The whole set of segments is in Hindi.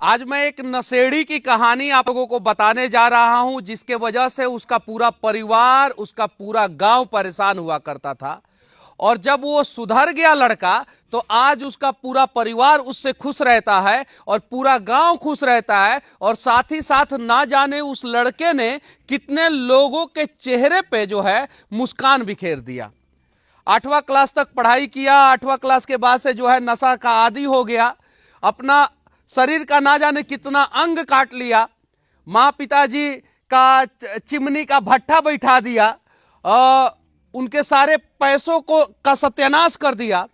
आज मैं एक नशेड़ी की कहानी आप लोगों को बताने जा रहा हूं, जिसके वजह से उसका पूरा परिवार, उसका पूरा गांव परेशान हुआ करता था। और जब वो सुधर गया लड़का, तो आज उसका पूरा परिवार उससे खुश रहता है और पूरा गांव खुश रहता है। और साथ ही साथ ना जाने उस लड़के ने कितने लोगों के चेहरे पे जो है मुस्कान बिखेर दिया। 8वां क्लास तक पढ़ाई किया, 8वां क्लास के बाद से जो है नशा का आदी हो गया। अपना शरीर का ना जाने कितना अंग काट लिया। माँ पिताजी का चिमनी का भट्ठा बैठा दिया, उनके सारे पैसों को का सत्यानाश कर दिया।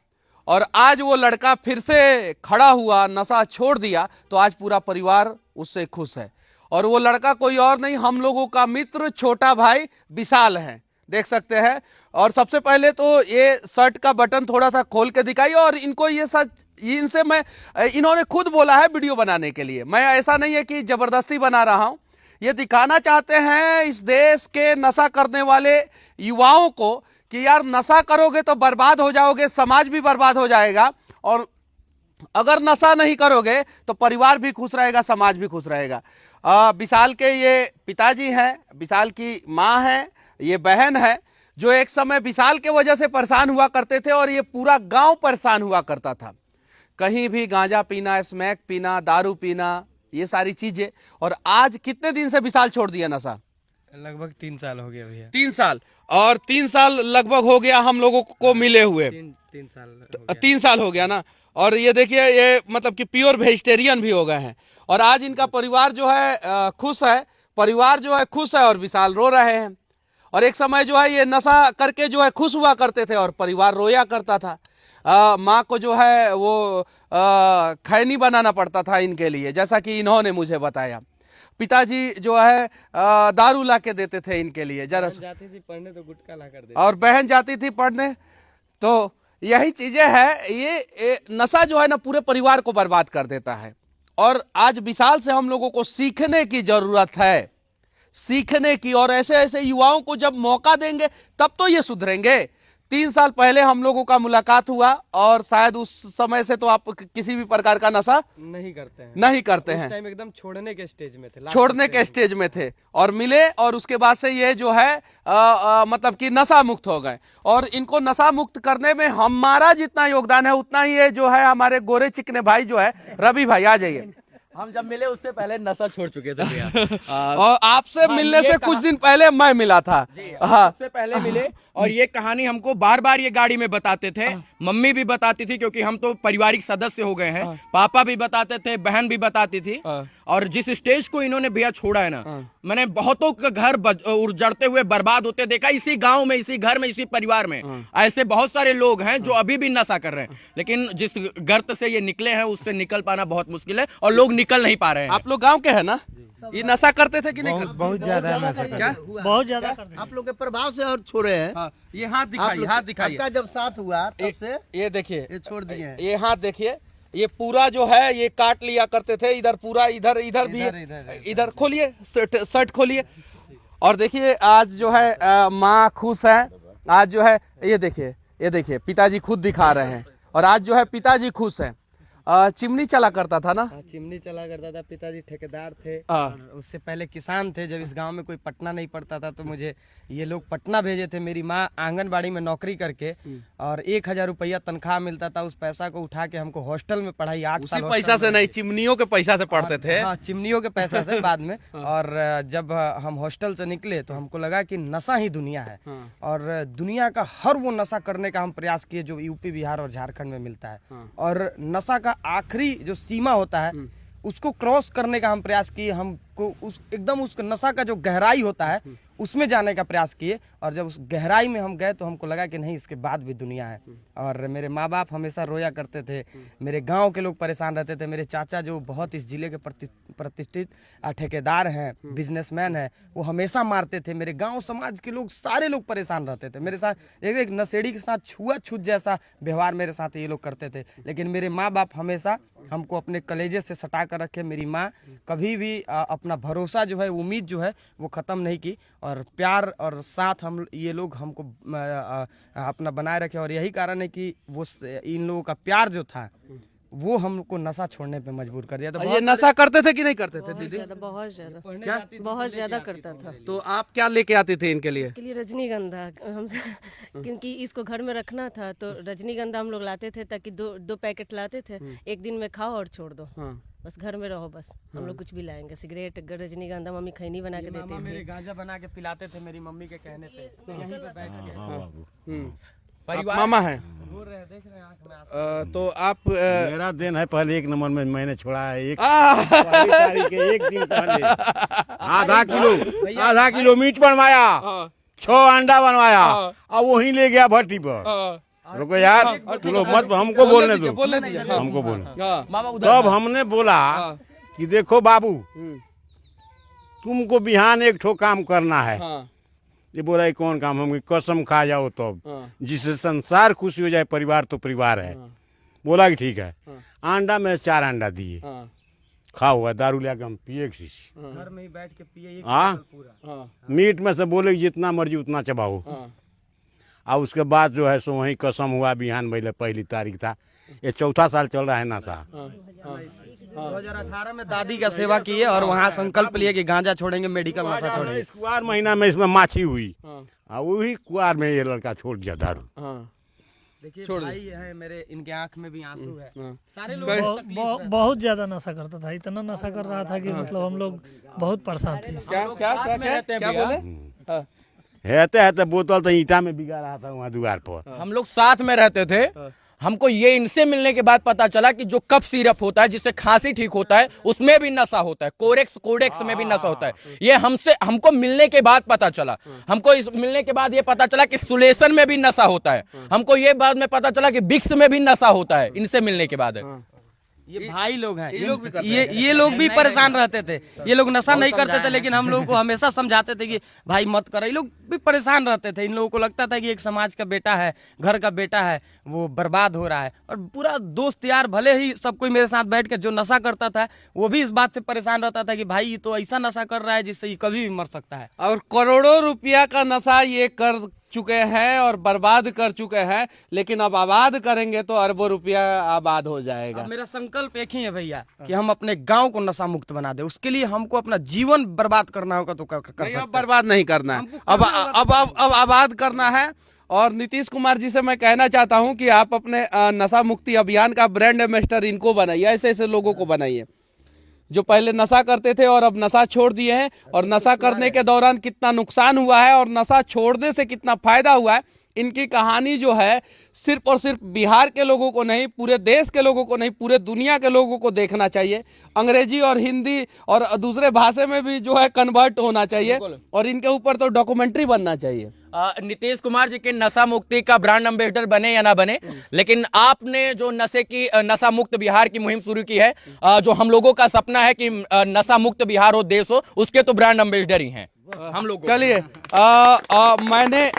और आज वो लड़का फिर से खड़ा हुआ, नशा छोड़ दिया, तो आज पूरा परिवार उससे खुश है। और वो लड़का कोई और नहीं, हम लोगों का मित्र छोटा भाई विशाल है, देख सकते हैं। और सबसे पहले तो ये शर्ट का बटन थोड़ा सा खोल के दिखाइए। और इनको ये सच, इनसे मैं, इन्होंने खुद बोला है वीडियो बनाने के लिए, मैं ऐसा नहीं है कि जबरदस्ती बना रहा हूं। ये दिखाना चाहते हैं इस देश के नशा करने वाले युवाओं को कि यार नशा करोगे तो बर्बाद हो जाओगे, समाज भी बर्बाद हो जाएगा। और अगर नशा नहीं करोगे तो परिवार भी खुश रहेगा, समाज भी खुश रहेगा। विशाल के ये पिताजी हैं, विशाल की माँ है, ये बहन है, जो एक समय विशाल के वजह से परेशान हुआ करते थे। और ये पूरा गांव परेशान हुआ करता था, कहीं भी गांजा पीना, स्मैक पीना, दारू पीना, ये सारी चीजें। और आज कितने दिन से विशाल छोड़ दिया नशा? लगभग 3 साल हो गया भैया। 3 साल। और 3 साल लगभग हो गया हम लोगों को मिले हुए। 3 साल हो गया। 3 साल हो गया ना। और ये देखिए, ये मतलब कि प्योर वेजिटेरियन भी हो गए हैं। और आज इनका परिवार जो है खुश है, परिवार जो है खुश है, और विशाल रो रहे हैं। और एक समय जो है ये नशा करके जो है खुश हुआ करते थे और परिवार रोया करता था। माँ को जो है वो खैनी बनाना पड़ता था इनके लिए, जैसा कि इन्होंने मुझे बताया। पिताजी जो है दारू ला के देते थे इनके लिए, जरा जाती थी पढ़ने तो गुटखा ला कर देती। और बहन जाती थी पढ़ने। तो यही चीजें हैं। ये नशा जो है ना पूरे परिवार को बर्बाद कर देता है। और आज विशाल से हम लोगों को सीखने की जरूरत है, सीखने की। और ऐसे ऐसे युवाओं को जब मौका देंगे तब तो ये सुधरेंगे। 3 साल पहले हम लोगों का मुलाकात हुआ, और शायद उस समय से तो आप किसी भी प्रकार का नशा नहीं करते हैं। नहीं करते हैं। उस टाइम एकदम छोड़ने के स्टेज में थे, छोड़ने के स्टेज में थे और मिले। और उसके बाद से ये जो है मतलब कि नशा मुक्त हो गए। और इनको नशा मुक्त करने में हमारा जितना योगदान है उतना ही ये जो है हमारे गोरे चिकने भाई जो है रवि भाई, आ जाइए। हम जब मिले उससे पहले नशा छोड़ चुके थे भैया। और आपसे मिलने से कुछ दिन पहले मैं मिला था। हाँ, उससे पहले मिले। और ये कहानी हमको बार बार ये गाड़ी में बताते थे, मम्मी भी बताती थी, क्योंकि हम तो पारिवारिक सदस्य हो गए हैं। पापा भी बताते थे, बहन भी बताती थी। और जिस स्टेज को इन्होंने भैया छोड़ा है ना, मैंने बहुतों का घर उजड़ते हुए बर्बाद होते देखा, इसी गांव में, इसी घर में, इसी परिवार में। ऐसे बहुत सारे लोग हैं जो अभी भी नशा कर रहे हैं, लेकिन जिस गर्त से ये निकले हैं उससे निकल पाना बहुत मुश्किल है, और लोग निकल नहीं पा रहे हैं। आप लोग गांव के हैं ना? ये नशा करते थे कि नहीं करते? बहुत ज्यादा नशा क्या? बहुत ज्यादा आप लोग के प्रभाव से और छोड़े हैं। हाँ, ये हाथ दिखाइए, हाथ दिखाइए। आपका जब साथ हुआ तब से ये देखिए, ये छोड़ दिए हैं। ये हाथ देखिए, ये पूरा जो है ये काट लिया करते थे। इधर पूरा, इधर इधर भी, इधर खोलिए, शर्ट खोलिए। और देखिए आज जो है माँ खुश है। आज जो है ये देखिए, ये देखिए पिताजी खुद दिखा रहे हैं। और आज जो है पिताजी खुश है। चिमनी चला करता था ना? चिमनी चला करता था। पिताजी ठेकेदार थे, हाँ। और उससे पहले किसान थे। जब इस गांव में कोई पटना नहीं पड़ता था तो मुझे ये लोग पटना भेजे थे। मेरी माँ आंगनबाड़ी में नौकरी करके, और 1000 रुपया तनख्वाह मिलता था। उस पैसा को उठा के हमको हॉस्टल में पढ़ाई 8 साल। पैसा से नहीं, चिमनियों के पैसा से पढ़ते थे। हाँ, चिमनियों के पैसा से बाद में। और जब हम हॉस्टल से निकले तो हमको लगा कि नशा ही दुनिया है। और दुनिया का हर वो नशा करने का हम प्रयास किए जो यूपी, बिहार और झारखंड में मिलता है। और नशा का आखिरी जो सीमा होता है उसको क्रॉस करने का हम प्रयास किए। हमको उस एकदम उस नशा का जो गहराई होता है उसमें जाने का प्रयास किए। और जब उस गहराई में हम गए तो हमको लगा कि नहीं, इसके बाद भी दुनिया है। और मेरे माँ बाप हमेशा रोया करते थे, मेरे गांव के लोग परेशान रहते थे। मेरे चाचा जो बहुत इस जिले के प्रतिष्ठित ठेकेदार हैं, बिजनेसमैन हैं, वो हमेशा मारते थे। मेरे गांव समाज के लोग, सारे लोग परेशान रहते थे मेरे साथ। एक नशेड़ी के साथ छुआछूत जैसा व्यवहार मेरे साथ ये लोग करते थे। लेकिन मेरे माँ बाप हमेशा हमको अपने कलेजे से सटा कर रखे। मेरी माँ कभी भी अपना भरोसा जो है, उम्मीद जो है, वो ख़त्म नहीं की। और प्यार और साथ हम ये लोग हमको अपना बनाए रखे। और यही कारण है कि वो इन लोगों का प्यार जो था वो हमको नशा छोड़ने पे मजबूर कर दिया। तो ये नशा करते थे कि नहीं करते थे दीदी? बहुत ज्यादा करता था। तो आप क्या लेके आती थी इनके लिए? इसके लिए रजनीगंधा हम क्योंकि इसको घर में रखना था तो रजनीगंधा हम लोग लाते थे, ताकि दो पैकेट लाते थे, एक दिन में खाओ और छोड़ दो, बस घर में रहो, बस हम लोग कुछ भी लाएंगे, सिगरेट रजनीगंधा मम्मी खैनी बना के देती मेरे थी। गांजा बना के पिलाते थे मेरी मम्मी के कहने पे, यहीं पे बैठ के। परिवार मामा है बोल रहे हैं, देख रहे हैं आंख में आंसू। तो आप मेरा दिन है पहले 1 नंबर में मैंने छोड़ा है, पहली तारीख के 1 दिन पहले आधा किलो मीट बनवाया, 6 अंडा बनवाया और वहीं ले गया भट्टी पर। रुको यार, तुम लोग मत हमको बोलने दो, हमको बोलने। तब हमने बोला कि देखो बाबू, तुमको बिहान एक ठो काम करना है। ये बोला कौन काम? हम कसम खा जाओ तब, जिससे संसार खुशी हो जाए, परिवार तो परिवार है। बोला कि ठीक है। अंडा में 4 अंडा दिए, खाओ हुआ, दारू लिया के हम पिए घर में ही बैठ के पिए हाँ। मीट में से बोले जितना मर्जी उतना चबाओ। और उसके बाद जो है सो वही कसम हुआ, बिहान भैले पहली तारीख था। ये 4था साल चल रहा है नशा। 2018 में दादी का सेवा किए और वहाँ संकल्प लिए कि गांजा छोड़ेंगे, मेडिकल नशा छोड़ेंगे। कुआर महीना में इसमें माछी हुई, वही कुआर में ये लड़का छोड़ दिया दारू। देखिए भाई है मेरे, इनके आंख में भी आंसू है। सारे लोग बहुत ज्यादा नशा करता था, इतना नशा कर रहा था कि मतलब हम लोग बहुत परेशान थे। क्या बोले? है बोतल तो ईटा में बिगा रहा था वहाँ द्वार पर। हम लोग साथ में रहते थे। हमको ये इनसे मिलने के बाद पता चला कि जो कफ सिरप होता है जिससे खांसी ठीक होता है, उसमें भी नशा होता है, कोडेक्स में भी नशा होता है। ये हमको मिलने के बाद पता चला। हमको इस मिलने के बाद ये पता चला कि सुलेसन में भी नशा होता है। हमको ये बाद में पता चला कि बिक्स में भी नशा होता है, इनसे मिलने के बाद। ये भाई लोग हैं, ये लोग भी परेशान रहते थे। ये लोग नशा नहीं करते थे, लेकिन हम लोगों को हमेशा समझाते थे कि भाई मत करो। ये लोग भी परेशान रहते थे। इन लोगों को लगता था कि एक समाज का बेटा है, घर का बेटा है, वो बर्बाद हो रहा है। और पूरा दोस्त यार, भले ही सब कोई मेरे साथ बैठ के जो नशा करता था, वो भी इस बात से परेशान रहता था कि भाई ये तो ऐसा नशा कर रहा है जिससे ये कभी भी मर सकता है। और करोड़ों रुपया का नशा ये कर चुके हैं और बर्बाद कर चुके हैं, लेकिन अब आबाद करेंगे तो अरबों रुपया आबाद हो जाएगा। मेरा संकल्प एक ही है भैया, कि हम अपने गांव को नशा मुक्त बना दे। उसके लिए हमको अपना जीवन बर्बाद करना होगा तो कर सकते हैं। अब बर्बाद नहीं करना है, अब आबाद करना है। और नीतीश कुमार जी से मैं कहना चाहता हूं कि आप अपने नशा मुक्ति अभियान का ब्रांड एम्बेसडर इनको बनाइए, ऐसे ऐसे लोगों को बनाइए जो पहले नशा करते थे और अब नशा छोड़ दिए हैं, और नशा करने के दौरान कितना नुकसान हुआ है और नशा छोड़ने से कितना फायदा हुआ है। इनकी कहानी जो है सिर्फ और सिर्फ बिहार के लोगों को नहीं, पूरे देश के लोगों को नहीं, पूरे दुनिया के लोगों को देखना चाहिए। अंग्रेजी और हिंदी और दूसरे भाषा में भी जो है कन्वर्ट होना चाहिए, और इनके ऊपर तो डॉक्यूमेंट्री बनना चाहिए। नीतीश कुमार जी के नशा मुक्ति का ब्रांड एम्बेसडर बने या ना बने, लेकिन आपने जो नशा मुक्त बिहार की मुहिम शुरू की है, जो हम लोगों का सपना है कि नशा मुक्त बिहार हो, देश हो, उसके तो ब्रांड एम्बेसडर ही हैं हम लोग। चलिए, मैंने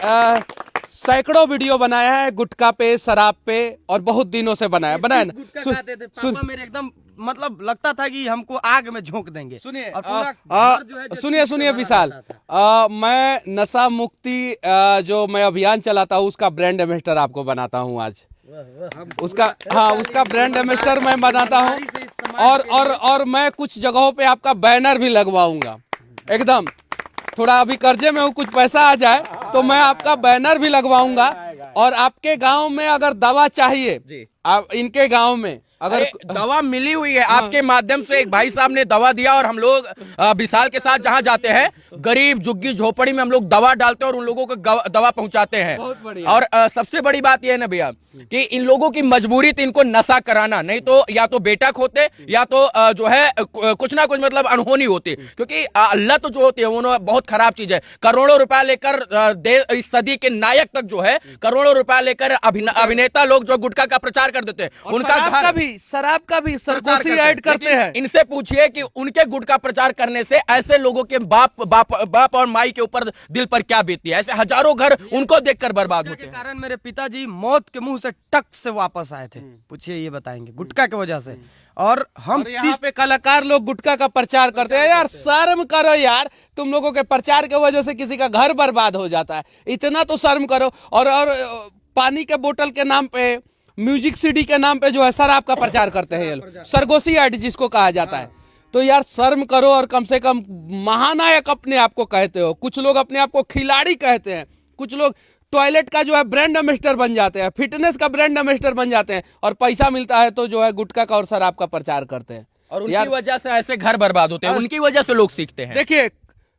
सैकड़ों वीडियो बनाया है गुटखा पे, शराब पे, और बहुत दिनों से बनाया ना। पापा मेरे एकदम मतलब लगता था कि हमको आग में झोंक देंगे। सुनिए विशाल, मैं नशा मुक्ति जो मैं अभियान चलाता हूँ उसका ब्रांड एम्बेसडर आपको बनाता हूँ आज। उसका ब्रांड एम्बेसडर मैं बनाता हूँ, और मैं कुछ जगहों पे आपका बैनर भी लगवाऊंगा। एकदम थोड़ा अभी कर्जे में हूँ, कुछ पैसा आ जाए तो मैं आपका बैनर भी लगवाऊंगा। और आपके गांव में अगर दवा चाहिए, आप इनके गांव में अगर दवा मिली हुई है आपके माध्यम से, एक भाई साहब ने दवा दिया, और हम लोग विशाल के साथ जहां जाते हैं, गरीब झुग्गी झोपड़ी में हम लोग दवा डालते हैं और उन लोगों को दवा पहुंचाते हैं। और सबसे बड़ी बात यह है ना भैया कि इन लोगों की मजबूरी थी इनको नशा कराना, नहीं तो या तो बेटा खोते या तो जो है कुछ ना कुछ मतलब अनहोनी होती, क्योंकि लत जो होती है वो बहुत खराब चीज है। करोड़ों रुपया लेकर इस सदी के नायक तक जो है करोड़ों रुपया लेकर अभिनेता लोग जो गुटखा का प्रचार कर देते हैं, उनका शराब का भी सरकोसी ऐड करते हैं। इनसे पूछिए कि उनके गुटखा प्रचार करने से ऐसे लोगों के बाप और माई के ऊपर दिल पर क्या बीतती है। ऐसे हजारों घर उनको देखकर बर्बाद होते हैं। कारण मेरे पिताजी मौत के मुंह से टक से वापस आए थे। पूछिए, ये बताएंगे गुटखा की वजह से। और हम यहाँ पे कलाकार लोग गुटखा का प्रचार करते हैं। यार शर्म करो यार, तुम लोगों के प्रचार की वजह से किसी का घर बर्बाद हो जाता है, इतना तो शर्म करो। और पानी के बोतल के नाम पे म्यूजिक सिटी के नाम पे जो है शराब का प्रचार करते हैं ये लोग, सरगोशी ऐड जिसको कहा जाता है। तो यार शर्म करो और कम से कम महानायक अपने आप को कहते हो। कुछ लोग अपने आप को खिलाड़ी कहते हैं, कुछ लोग टॉयलेट का जो है ब्रांड एम्बेसडर बन जाते हैं, फिटनेस का ब्रांड एम्बेसडर बन जाते हैं, और पैसा मिलता है तो जो है गुटखा का और शराब का प्रचार करते हैं। और उनकी वजह से ऐसे घर बर्बाद होते हैं, उनकी वजह से लोग सीखते हैं। देखिए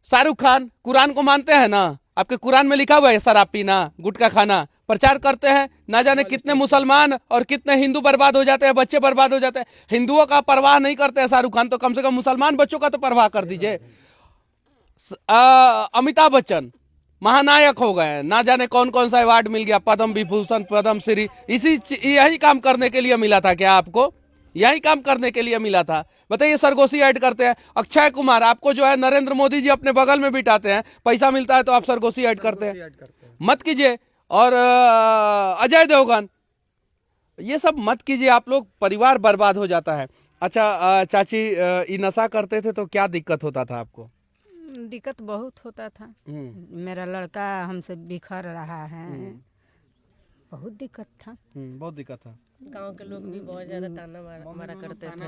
शाहरुख खान कुरान को मानते हैं ना, आपके कुरान में लिखा हुआ है शराब पीना, गुटखा खाना, प्रचार करते हैं। ना जाने कितने मुसलमान और कितने हिंदू बर्बाद हो जाते हैं, बच्चे बर्बाद हो जाते हैं। हिंदुओं का परवाह नहीं करते हैं शाहरुख खान, तो कम से कम मुसलमान बच्चों का तो परवाह कर दीजिए। अमिताभ बच्चन महानायक हो गए, ना जाने कौन कौन सा अवार्ड मिल गया, पद्म विभूषण, पद्म श्री। यही काम करने के लिए मिला था क्या आपको? यही काम करने के लिए मिला था? बताइए, सरगोशी ऐड करते हैं। अक्षय कुमार, आपको जो है नरेंद्र मोदी जी अपने बगल में बिठाते हैं, पैसा मिलता है तो आप सरगोशी ऐड करते हैं। मत कीजिए। और अजय देवगन, ये सब मत कीजिए, आप लोग परिवार बर्बाद हो जाता है। अच्छा चाची, ये नशा करते थे तो क्या दिक्कत होता था आपको? दिक्कत बहुत होता था। मेरा लड़का हमसे बिखर रहा है, बहुत दिक्कत था। बहुत दिक्कत था। गांव के लोग भी बहुत ज्यादा ताना मारा करते थे।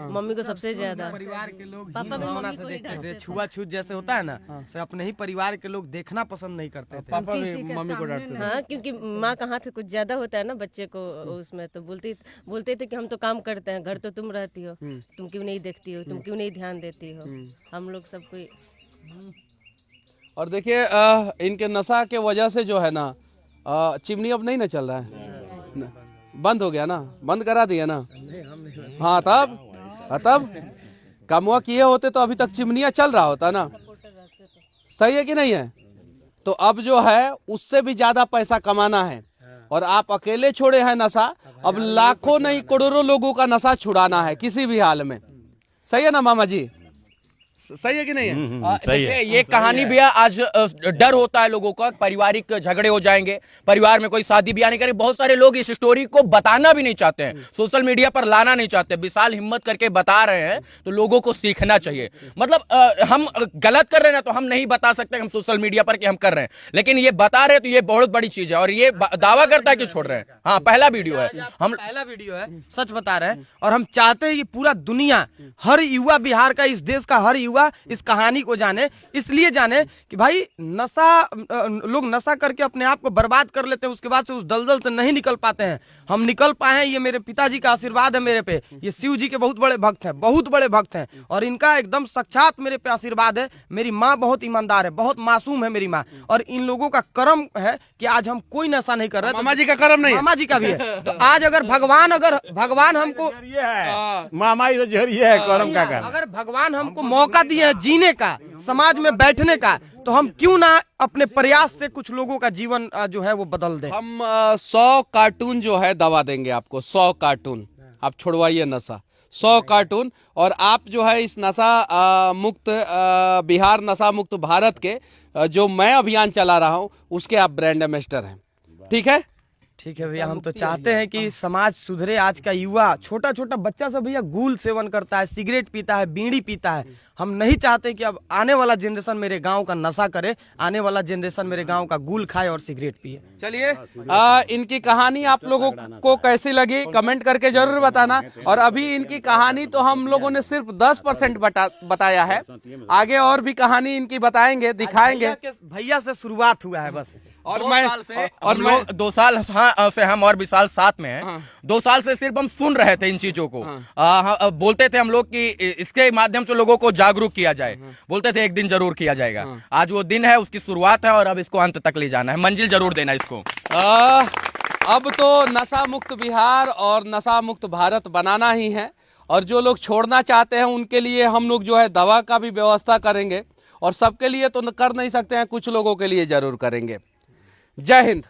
मम्मी को सबसे ज्यादा। परिवार के लोग पापा भी भावना मम्मी से को ही देखते डांटते थे, थे। छुआछूत जैसे होता है ना, से अपने ही परिवार के लोग देखना पसंद नहीं करते थे। पापा भी मम्मी को डांटते थे। हाँ, क्योंकि माँ का हाथ कुछ ज्यादा होता है ना बच्चे को, उसमें तो बोलते थे कि हम तो काम करते हैं, घर तो तुम रहती हो, तुम क्यों नहीं देखती हो, तुम क्यों नहीं ध्यान देती हो। हम लोग सब कोई। और देखिए इनके नशा के वजह से जो है ना, चिमनी अब नहीं ना चल रहा है, बंद हो गया ना, बंद करा दिया ना। हाँ तब कामुआ किए होते तो अभी तक चिमनिया चल रहा होता ना। सही है कि नहीं है? तो अब जो है उससे भी ज्यादा पैसा कमाना है, और आप अकेले छोड़े हैं नशा, अब लाखों नहीं करोड़ों लोगों का नशा छुड़ाना है किसी भी हाल में। सही है ना मामा जी? सही है कि नहीं है? सही है। देखिए, ये कहानी भैया आज डर होता है लोगों का, पारिवारिक झगड़े हो जाएंगे, परिवार में कोई शादी ब्याह नहीं करे। बहुत सारे लोग इस स्टोरी को बताना भी नहीं चाहते हैं, सोशल मीडिया पर लाना नहीं चाहते। विशाल हिम्मत करके बता रहे हैं तो लोगों को सीखना चाहिए। मतलब हम गलत कर रहे हैं ना, तो हम नहीं बता सकते हम सोशल मीडिया पर कि हम कर रहे हैं, लेकिन ये बता रहे हैं तो ये बहुत बड़ी चीज है। और ये दावा करता है कि छोड़ रहे हैं। हाँ, पहला वीडियो है, हम पहला वीडियो है, सच बता रहे हैं। और हम चाहते हैं कि पूरा दुनिया, हर युवा, बिहार का, इस देश का हर युवा इस कहानी को जाने। इसलिए जाने कि भाई नशा, लोग नशा करके अपने आप को बर्बाद कर लेते हैं, उसके बाद से उस दलदल से नहीं निकल पाते हैं। हम निकल पाए हैं, ये मेरे पिताजी का आशीर्वाद है मेरे पे। ये शिव जी के बहुत बड़े भक्त हैं, बहुत बड़े भक्त हैं, और इनका एकदम साक्षात मेरे पे आशीर्वाद है। मेरी माँ बहुत ईमानदार है, बहुत मासूम है मेरी माँ, और इन लोगों का कर्म है कि आज हम कोई नशा नहीं कर रहे। मामा जी का कर्म नहीं है? मामा जी का भी है। तो आज अगर भगवान हमको, मामा ही तो जरिया है कर्म का कर्म। अगर भगवान हमको मौका दिए है जीने का, समाज में बैठने का, तो हम क्यों ना अपने प्रयास से कुछ लोगों का जीवन जो है वो बदल दें। हम 100 कार्टून जो है दवा देंगे आपको, 100 कार्टून। आप छुड़वाइए नशा, 100 कार्टून। और आप जो है इस नशा मुक्त बिहार, नशा मुक्त भारत के जो मैं अभियान चला रहा हूं, उसके आप ब्रांड एम्बेसडर हैं। ठीक है? ठीक है भैया, हम तो चाहते हैं कि समाज सुधरे। आज का युवा, छोटा छोटा बच्चा सब भैया गुल सेवन करता है, सिगरेट पीता है, बीड़ी पीता है। हम नहीं चाहते कि अब आने वाला जनरेशन मेरे गांव का नशा करे, आने वाला जनरेशन मेरे गांव का गुल खाए और सिगरेट पिए। चलिए, इनकी कहानी आप लोगों को कैसी लगी कमेंट करके जरूर बताना। और अभी इनकी कहानी तो हम लोगों ने सिर्फ 10% बताया है, आगे और भी कहानी इनकी बताएंगे, दिखाएंगे। भैया से शुरुआत हुआ है बस। और मैं 2 साल से हम और विशाल साथ में हैं। 2 साल से सिर्फ हम सुन रहे थे इन चीजों को। बोलते थे हम लोग कि इसके माध्यम से लोगों को जागरूक किया जाए, बोलते थे एक दिन जरूर किया जाएगा। आज वो दिन है, उसकी शुरुआत है, और अब इसको अंत तक ले जाना है, मंजिल जरूर देना इसको। अब तो नशा मुक्त बिहार और नशा मुक्त भारत बनाना ही है। और जो लोग छोड़ना चाहते हैं उनके लिए हम लोग जो है दवा का भी व्यवस्था करेंगे, और सबके लिए तो कर नहीं सकते हैं, कुछ लोगों के लिए जरूर करेंगे। जय हिंद।